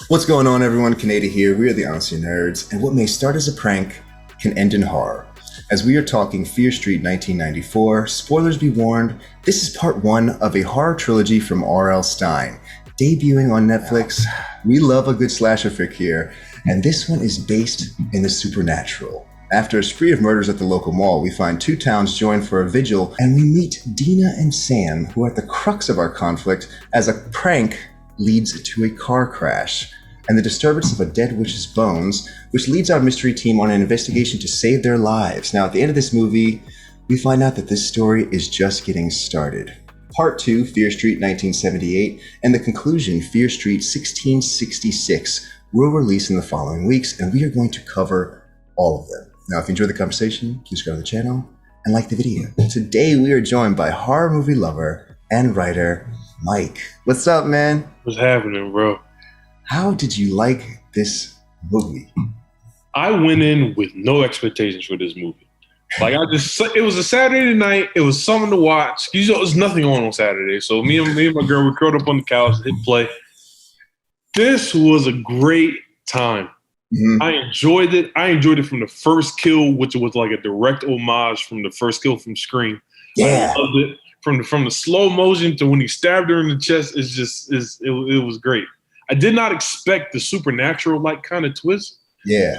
What's going on, everyone? Kaneda here. We are the Honesty Nerds, and what may start as a prank can end in horror. As we are talking Fear Street 1994, spoilers be warned, this is part one of a horror trilogy from R.L. Stine. Debuting on Netflix, we love a good slasher flick here, and this one is based in the supernatural. After a spree of murders at the local mall, we find two towns joined for a vigil, and we meet Dina and Sam, who are at the crux of our conflict as a prank leads to a car crash and the disturbance of a dead witch's bones, which leads our mystery team on an investigation to save their lives. Now, at the end of this movie, we find out that this story is just getting started. Part 2, Fear Street 1978, and the conclusion, Fear Street 1666, will release in the following weeks, and we are going to cover all of them. Now, if you enjoyed the conversation, please subscribe to the channel and like the video. Today, we are joined by horror movie lover and writer, Mike. What's up, man? What's happening, bro? How did you like this movie? I went in with no expectations for this movie. It was a Saturday night. It was something to watch. There's nothing on Saturday. So me and my girl, we curled up on the couch, hit play. This was a great time. Mm-hmm. I enjoyed it. I enjoyed it from the first kill, which was like a direct homage from the first kill from Scream. Yeah. I loved it. From the slow motion to when he stabbed her in the chest, it was great. I did not expect the supernatural like kind of twist. Yeah.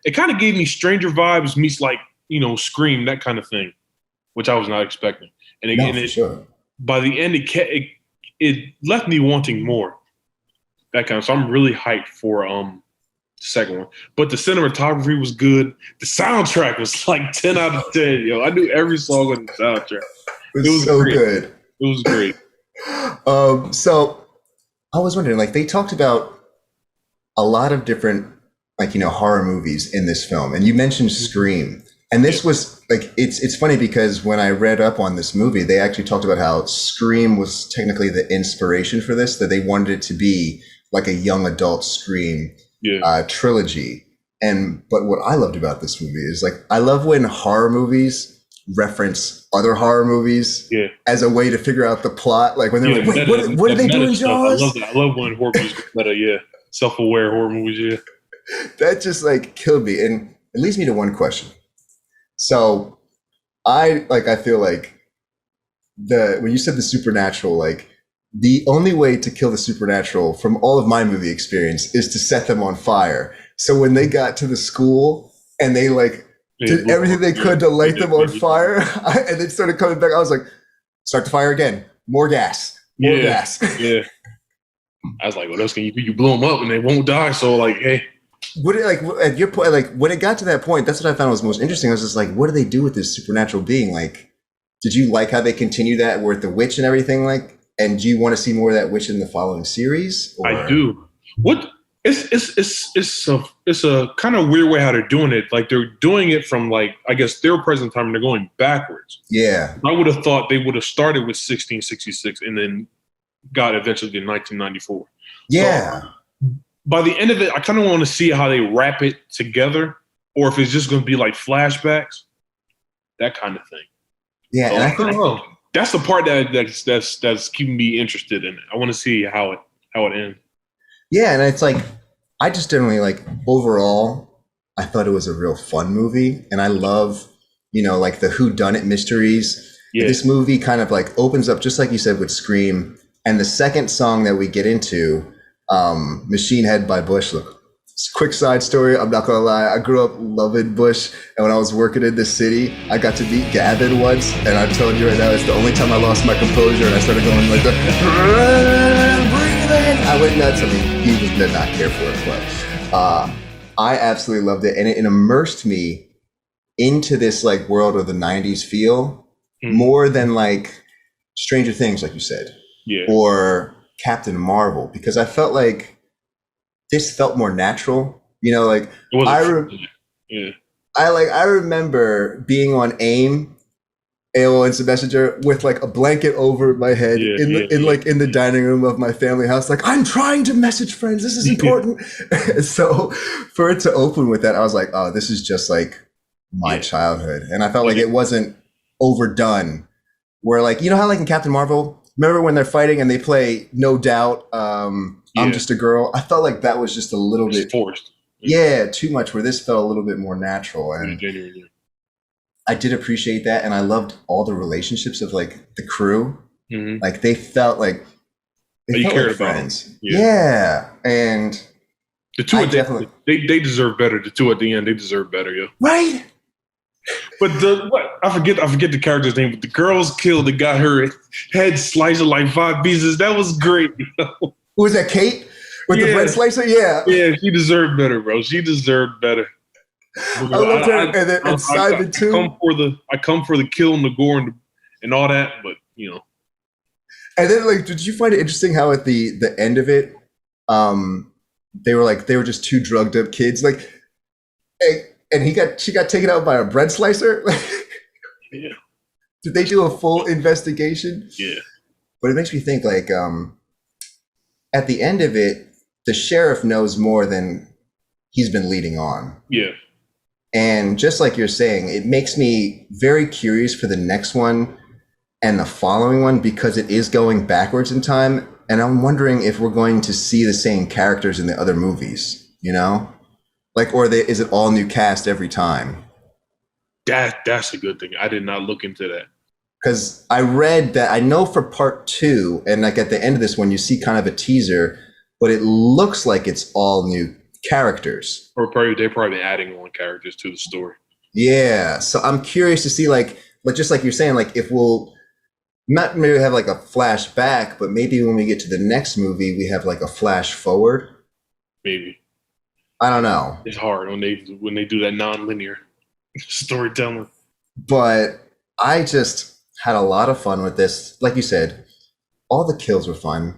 It kind of gave me Stranger vibes meets like, Scream, that kind of thing, which I was not expecting. Sure. By the end, it left me wanting more. That kind of, so I'm really hyped for the second one. But the cinematography was good. The soundtrack was like 10 out of 10. Yo, I knew every song on the soundtrack. It was so great. good. It was great. So I was wondering, like, they talked about a lot of different, horror movies in this film, and you mentioned Scream, and this was like, it's funny because when I read up on this movie, they actually talked about how Scream was technically the inspiration for this, that they wanted it to be like a young adult Scream trilogy. But what I loved about this movie is, like, I love when horror movies reference other horror movies as a way to figure out the plot. Like when they're like, wait, what are they doing, Jaws? I love that. I love when horror movies get meta, self-aware horror movies, That just like killed me. And it leads me to one question. So I feel like when you said the supernatural, like the only way to kill the supernatural from all of my movie experience is to set them on fire. So when they got to the school and they did everything they could to light them on fire, and then started coming back, I was like, start the fire again. More gas. Gas. Yeah. I was like, what else can you do? You blow them up and they won't die. So, like, hey. At your point, like, when it got to that point, that's what I found was most interesting. I was just like, what do they do with this supernatural being? Like, did you like how they continue that with the witch and everything? Like, and do you want to see more of that witch in the following series? Or? I do. It's a kind of weird way how they're doing it. Like, they're doing it from, like, I guess their present time and they're going backwards. Yeah. I would have thought they would have started with 1666 and then got eventually to 1994. Yeah. So, by the end of it, I kind of want to see how they wrap it together, or if it's just going to be like flashbacks, that kind of thing. Yeah, so, and I don't know. That's the part that's keeping me interested in it. I want to see how it ends. Yeah, and it's like, I just generally, like, overall, I thought it was a real fun movie, and I love, like the whodunit mysteries. Yeah. This movie kind of like opens up, just like you said with Scream, and the second song that we get into, Machine Head by Bush. Look, quick side story, I'm not gonna lie, I grew up loving Bush, and when I was working in the city, I got to meet Gavin once, and I'm telling you right now, it's the only time I lost my composure, and I started going like breathing. I went nuts. I mean, he did not care for it, but I absolutely loved it, and it immersed me into this like world of the 90s feel more than like Stranger Things, like you said, or Captain Marvel, because I felt like this felt more natural, like I remember being on AOL Instant Messenger with like a blanket over my head in the dining room of my family house. Like, I'm trying to message friends. This is important. So for it to open with that, I was like, oh, this is just like my childhood. And I felt like it wasn't overdone, where like, how like in Captain Marvel, remember when they're fighting and they play No Doubt, I'm Just a Girl? I felt like that was just a little bit forced. Yeah, too much, where this felt a little bit more natural. And I did appreciate that. And I loved all the relationships of like the crew. Mm-hmm. Like they felt like friends. Yeah. And the two they deserve better. The two at the end, they deserve better, yeah. Right? But I forget the character's name, but the girl's killed that got her head sliced like 5 pieces. That was great. Who was that, Kate? With the bread slicer? Yeah. Yeah, she deserved better, bro. She deserved better. I loved her. And Simon, too. I come for the kill and the gore and all that, but, you know. And then, like, did you find it interesting how at the end of it, they were just 2 drugged up kids? Like, and she got taken out by a bread slicer? Yeah. Did they do a full investigation? Yeah. But it makes me think, like, at the end of it, the sheriff knows more than he's been leading on. Yeah. And just like you're saying, it makes me very curious for the next one and the following one, because it is going backwards in time. And I'm wondering if we're going to see the same characters in the other movies, you know? Like, is it all new cast every time? That's a good thing. I did not look into that. Because I read that, I know for part 2, and like at the end of this one, you see kind of a teaser, but it looks like it's all new characters. Or they're probably adding on characters to the story. Yeah. So I'm curious to see, like just like you're saying, like if we'll not maybe have like a flashback, but maybe when we get to the next movie, we have like a flash forward. Maybe. I don't know. It's hard when they do that non-linear storytelling. But I just had a lot of fun with this. Like you said, all the kills were fun.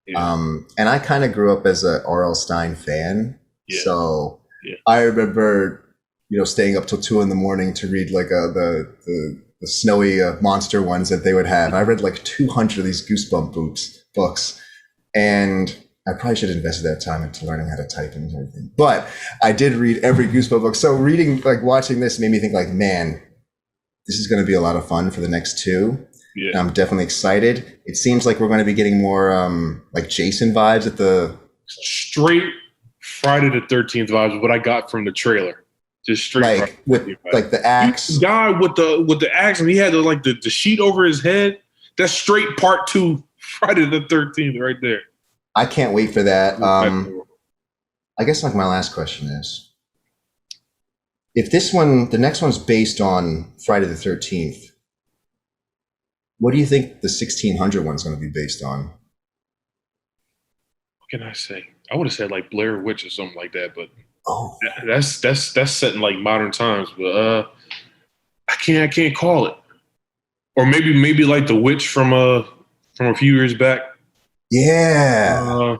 Yeah. And I kind of grew up as a R.L. Stine fan. Yeah. So I remember, staying up till 2 a.m. to read like the snowy monster ones that they would have. I read like 200 of these Goosebump books. And I probably should have invested that time into learning how to type and everything. But I did read every Goosebump book. So watching this made me think like, man, this is going to be a lot of fun for the next 2. Yeah. And I'm definitely excited. It seems like we're going to be getting more like Jason vibes at the straight Friday the 13th vibes. What I got from the trailer, just straight like with like the axe. The guy with the axe, and he had the sheet over his head. That's straight part 2 Friday the 13th right there. I can't wait for that. I guess like my last question is, if the next one's based on Friday the 13th. What do you think the 1600 one's going to be based on? What can I say? I would have said like Blair Witch or something like that, but that's set in like modern times. But I can't call it. Or maybe like the witch from a few years back. Yeah.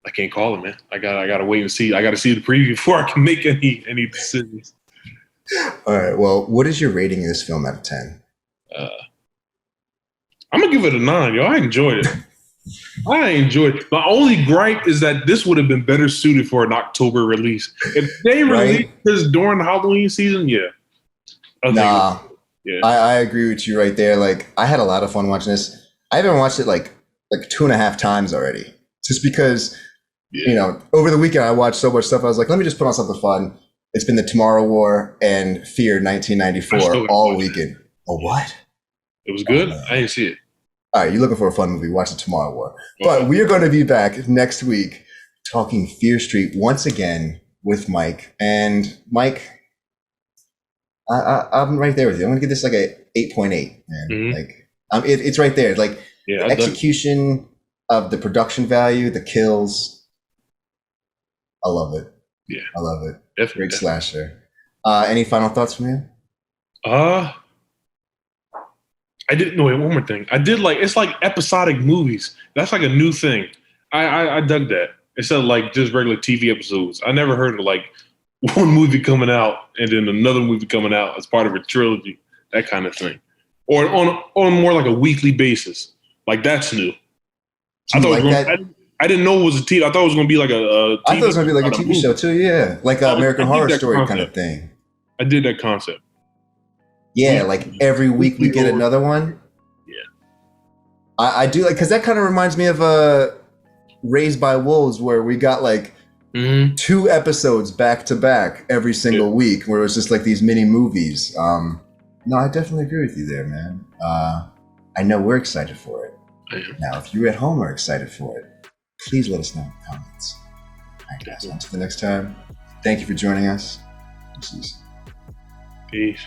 I can't call it, man. I gotta wait and see. I gotta see the preview before I can make any decisions. All right. Well, what is your rating of this film out of 10? I'm gonna give it a 9, yo. I enjoyed it. My only gripe is that this would have been better suited for an October release. If they released this during the Halloween season, I agree with you right there. Like, I had a lot of fun watching this. I haven't watched it like 2.5 times already, just because over the weekend I watched so much stuff. I was like, let me just put on something fun. It's been the Tomorrow War and Fear 1994 all weekend. Oh, what? It was good? I didn't see it. All right, you're looking for a fun movie, watch the Tomorrow War. Okay. But we are going to be back next week talking Fear Street once again with Mike. And Mike, I'm right there with you. I'm going to give this like a 8.8, man. Mm-hmm. Like, it's right there. Like, the execution of the production value, the kills. I love it. Yeah. I love it. Definitely. Great slasher. Any final thoughts from you? I didn't know. One more thing. It's like episodic movies. That's like a new thing. I dug that. Instead of like just regular TV episodes. I never heard of like one movie coming out and then another movie coming out as part of a trilogy. That kind of thing. Or on more like a weekly basis. Like that's new. I didn't know it was a TV. I thought it was going to be like a TV. I thought it was going to be like a TV show too. Yeah, like an American Horror Story concept. Kind of thing. I did that concept. Yeah, like every week we get another one. Yeah. I do like, because that kind of reminds me of Raised by Wolves, where we got like 2 episodes back to back every single week, where it was just like these mini movies. No, I definitely agree with you there, man. I know we're excited for it. Now, if you at home are excited for it, please let us know in the comments. All right, guys, until the next time, thank you for joining us. Peace.